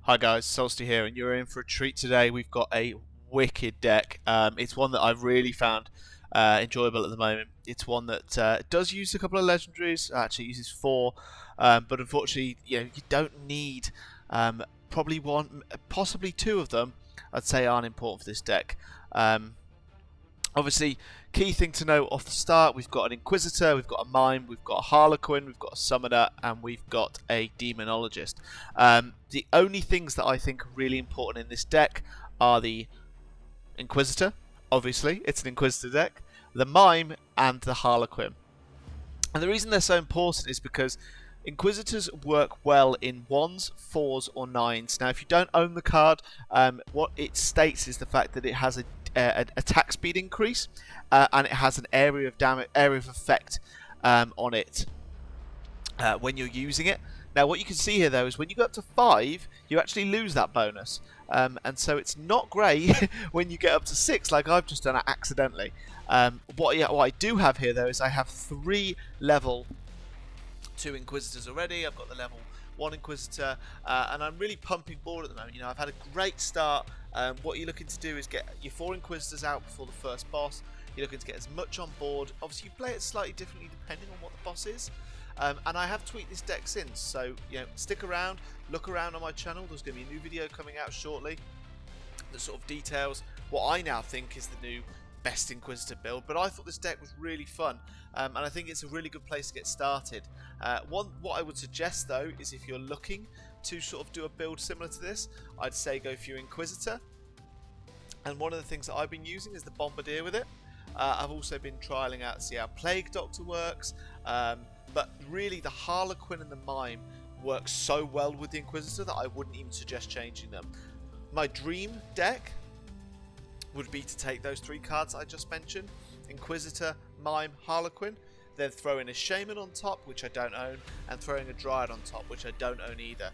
Hi guys, Solsti here, and you're in for a treat today. We've got a wicked deck. It's one that I've really found enjoyable at the moment. It's one that does use a couple of legendaries. Actually, uses four, but unfortunately, you don't need probably one, possibly two of them. I'd say aren't important for this deck. Obviously, key thing to note off the start, we've got an Inquisitor, we've got a Mime, we've got a Harlequin, we've got a Summoner, and we've got a Demonologist. The only things that I think are really important in this deck are the Inquisitor, obviously, it's an Inquisitor deck, the Mime, and the Harlequin. And the reason they're so important is because Inquisitors work well in 1s, 4s, or 9s. Now, if you don't own the card, what it states is the fact that it has a attack speed increase, and it has an area of effect on it when you're using it. Now, what you can see here, though, is when you go up to 5, you actually lose that bonus, and so it's not great when you get up to 6, like I've just done it accidentally. What I do have here, though, is I have 3 level 2 Inquisitors already. I've got the level 1 Inquisitor, and I'm really pumping board at the moment. I've had a great start. What you're looking to do is get your 4 Inquisitors out before the first boss. You're looking to get as much on board. Obviously, you play it slightly differently depending on what the boss is. And I have tweaked this deck since, so stick around, look around on my channel. There's going to be a new video coming out shortly that sort of details what I now think is the new best Inquisitor build, but I thought this deck was really fun, and I think it's a really good place to get started. What I would suggest, though, is if you're looking to sort of do a build similar to this, I'd say go for your Inquisitor, and one of the things that I've been using is the Bombardier with it. I've also been trialing out to see how Plague Doctor works, but really the Harlequin and the Mime work so well with the Inquisitor that I wouldn't even suggest changing them. My dream deck would be to take those 3 cards I just mentioned, Inquisitor, Mime, Harlequin, then throw in a Shaman on top, which I don't own, and throwing a Dryad on top, which I don't own either.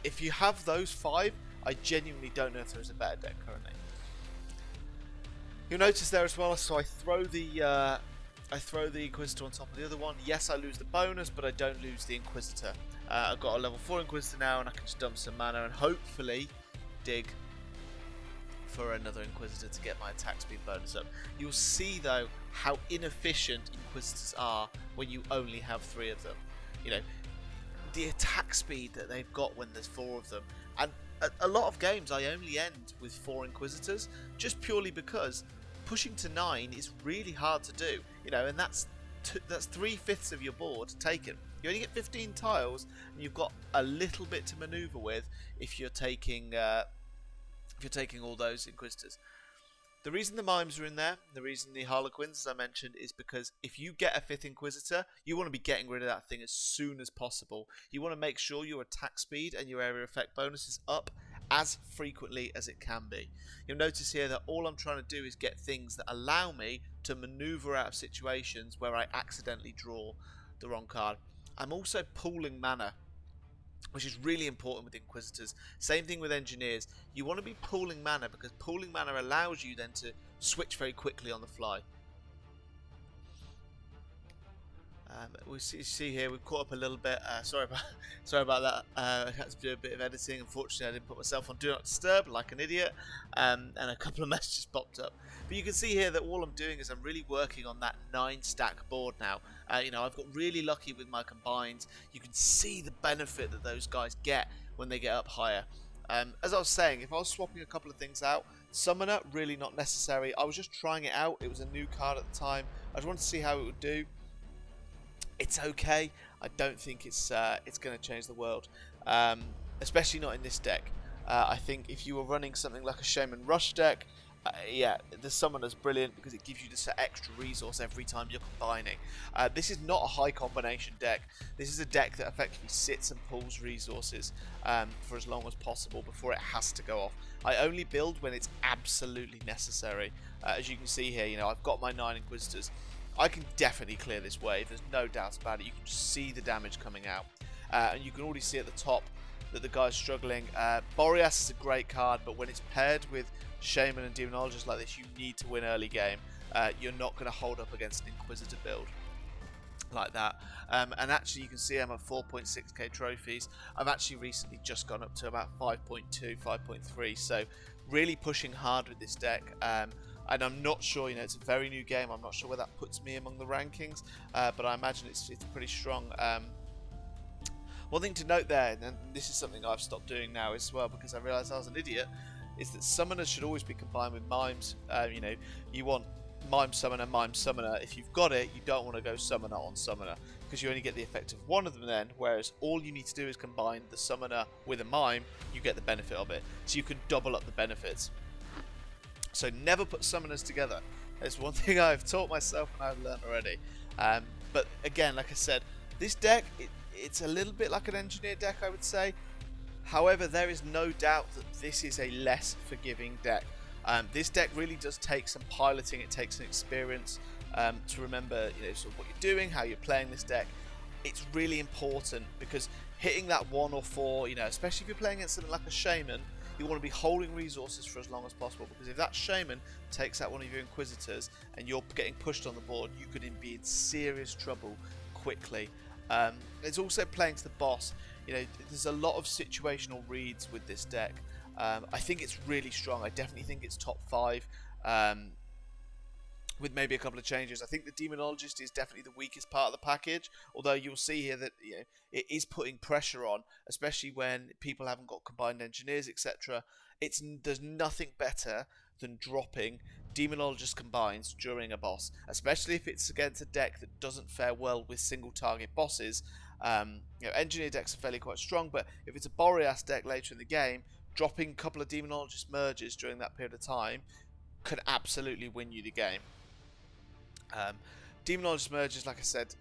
If you have those 5, I genuinely don't know if there's a better deck currently. You'll notice there as well, so I throw the Inquisitor on top of the other one. Yes, I lose the bonus, but I don't lose the Inquisitor. I've got a level 4 Inquisitor now, and I can just dump some mana and hopefully dig for another Inquisitor to get my attack speed bonus up. You'll see, though, how inefficient Inquisitors are when you only have 3 of them. The attack speed that they've got when there's 4 of them. And a lot of games I only end with 4 Inquisitors, just purely because pushing to 9 is really hard to do. And that's 3/5 of your board taken. You only get 15 tiles, and you've got a little bit to maneuver with if you're taking all those Inquisitors. The reason the Mimes are in there, the reason the Harlequins, as I mentioned, is because if you get a 5th Inquisitor, you want to be getting rid of that thing as soon as possible. You want to make sure your attack speed and your area effect bonus is up as frequently as it can be. You'll notice here that all I'm trying to do is get things that allow me to maneuver out of situations where I accidentally draw the wrong card. I'm also pooling mana, which is really important with Inquisitors. Same thing with Engineers. You want to be pooling mana, because pooling mana allows you then to switch very quickly on the fly. We see here we've caught up a little bit. Sorry about that. I had to do a bit of editing. Unfortunately, I didn't put myself on Do Not Disturb like an idiot, and a couple of messages popped up. But you can see here that all I'm doing is I'm really working on that 9-stack board now. I've got really lucky with my combines. You can see the benefit that those guys get when they get up higher. As I was saying, if I was swapping a couple of things out, Summoner, really not necessary. I was just trying it out. It was a new card at the time. I just wanted to see how it would do. It's okay. I don't think it's going to change the world, especially not in this deck. I think if you were running something like a Shaman Rush deck, yeah, the Summoner's brilliant because it gives you this extra resource every time you're combining. This is not a high combination deck. This is a deck that effectively sits and pulls resources for as long as possible before it has to go off. I only build when it's absolutely necessary. As you can see here, I've got my 9 Inquisitors. I can definitely clear this wave, there's no doubt about it. You can just see the damage coming out. And you can already see at the top that the guy's struggling. Boreas is a great card, but when it's paired with Shaman and Demonologist like this, you need to win early game. You're not going to hold up against an Inquisitor build. like that. And actually you can see I'm at 4.6k trophies. I've actually recently just gone up to about 5.2, 5.3, so really pushing hard with this deck. And I'm not sure, it's a very new game, I'm not sure where that puts me among the rankings, but I imagine it's pretty strong. One thing to note there, and this is something I've stopped doing now as well because I realised I was an idiot, is that summoners should always be combined with mimes. You want mime summoner. If you've got it, you don't want to go summoner on summoner because you only get the effect of one of them then, whereas all you need to do is combine the summoner with a mime, you get the benefit of it. So you can double up the benefits. So never put summoners together. It's one thing I've taught myself and I've learned already. But again, like I said, this deck, it's a little bit like an engineer deck, I would say. However, there is no doubt that this is a less forgiving deck. This deck really does take some piloting, it takes some experience to remember sort of what you're doing, how you're playing this deck. It's really important because hitting that 1 or 4, especially if you're playing against something like a Shaman, you want to be holding resources for as long as possible, because if that Shaman takes out one of your Inquisitors and you're getting pushed on the board, you could be in serious trouble quickly. It's also playing to the boss. There's a lot of situational reads with this deck. I think it's really strong. I definitely think it's top 5. With maybe a couple of changes. I think the Demonologist is definitely the weakest part of the package, although you'll see here that it is putting pressure on, especially when people haven't got combined engineers, etc. There's nothing better than dropping Demonologist combines during a boss, especially if it's against a deck that doesn't fare well with single target bosses. Engineer decks are fairly quite strong, but if it's a Boreas deck later in the game, dropping a couple of Demonologist merges during that period of time could absolutely win you the game. Demonologist merges, like I said,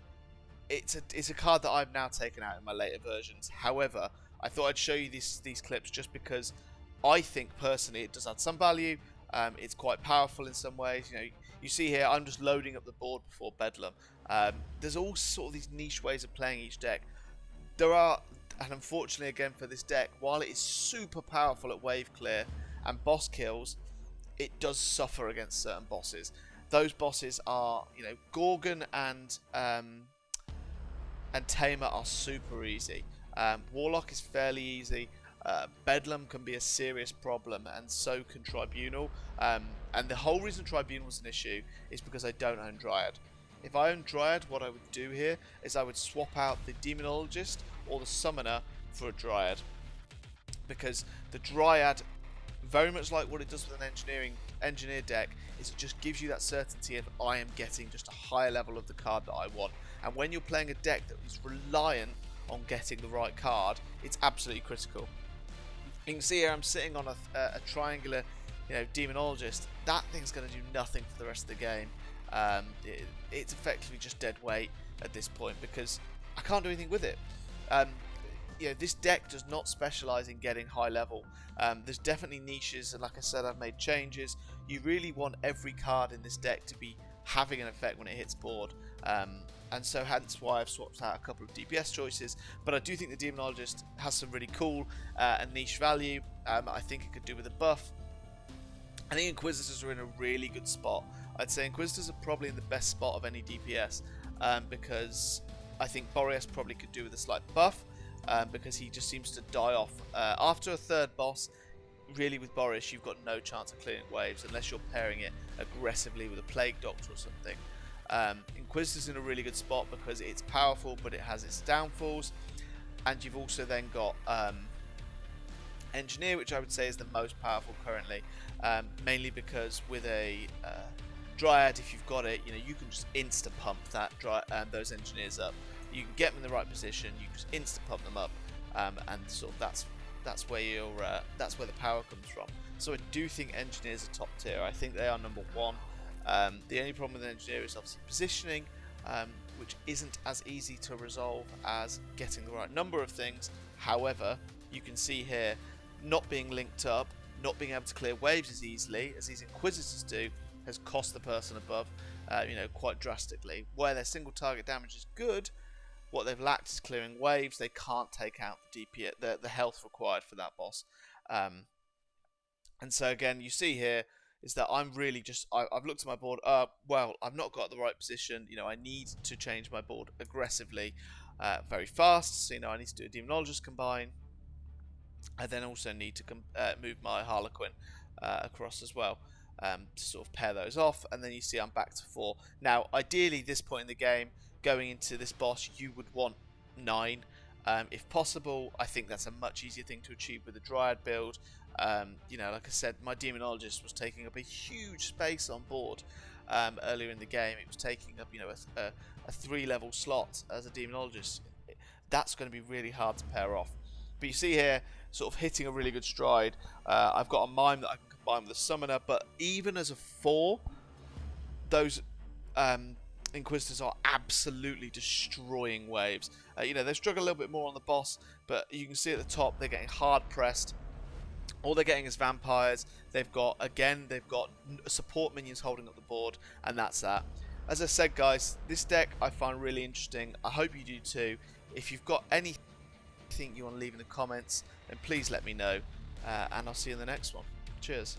it's a card that I've now taken out in my later versions. However, I thought I'd show you these clips just because I think personally it does add some value. It's quite powerful in some ways. You see here I'm just loading up the board before Bedlam. There's all sort of these niche ways of playing each deck. There are, and unfortunately again for this deck, while it is super powerful at wave clear and boss kills, it does suffer against certain bosses. Those bosses are, Gorgon and Tamer are super easy. Warlock is fairly easy. Bedlam can be a serious problem, and so can Tribunal. And the whole reason Tribunal is an issue is because I don't own Dryad. If I owned Dryad, what I would do here is I would swap out the Demonologist or the Summoner for a Dryad, because the Dryad, very much like what it does with an engineer deck, is it just gives you that certainty of I am getting just a higher level of the card that I want. And when you're playing a deck that is reliant on getting the right card, it's absolutely critical. You can see here I'm sitting on a triangular, Demonologist. That thing's going to do nothing for the rest of the game. It's effectively just dead weight at this point because I can't do anything with it. This deck does not specialise in getting high level. There's definitely niches, and like I said, I've made changes. You really want every card in this deck to be having an effect when it hits board, and so hence why I've swapped out a couple of DPS choices. But I do think the Demonologist has some really cool and niche value. I think it could do with a buff. I think Inquisitors are in a really good spot. I'd say Inquisitors are probably in the best spot of any DPS, because I think Boreas probably could do with a slight buff. Because he just seems to die off. After a third boss, really with Boreas, you've got no chance of clearing waves unless you're pairing it aggressively with a Plague Doctor or something. Inquisitor's in a really good spot because it's powerful, but it has its downfalls. And you've also then got Engineer, which I would say is the most powerful currently, mainly because with a Dryad, if you've got it, you can just insta-pump those Engineers up. You can get them in the right position. You just insta-pump them up, and sort of that's where the power comes from. So I do think Engineers are top tier. I think they are number 1. The only problem with an Engineer is obviously positioning, which isn't as easy to resolve as getting the right number of things. However, you can see here, not being linked up, not being able to clear waves as easily as these Inquisitors do, has cost the person above, quite drastically. Where their single target damage is good, what they've lacked is clearing waves. They can't take out the DPS, the health required for that boss. And so again, you see here, is that I'm really just I've looked at my board. Well, I've not got the right position. You know, I need to change my board aggressively, very fast. So you know, I need to do a Demonologist combine. I then also need to move my Harlequin across as well, to sort of pair those off, and then you see I'm back to 4. Now, ideally, this point in the game, going into this boss, you would want 9. If possible. I think that's a much easier thing to achieve with a Dryad build. You know, like I said, my Demonologist was taking up a huge space on board earlier in the game. It was taking up, you know, a 3-level slot as a Demonologist. That's going to be really hard to pair off. But you see here, sort of hitting a really good stride. I've got a Mime that I can combine with a Summoner, but even as a 4, those Inquisitors are absolutely destroying waves. You know, they struggle a little bit more on the boss, but you can see at the top they're getting hard pressed. All they're getting is vampires. They've got support minions holding up the board, and that's that. As I said, guys, this deck I find really interesting. I hope you do too. If you've got anything you want to leave in the comments, then please let me know, and I'll see you in the next one. Cheers.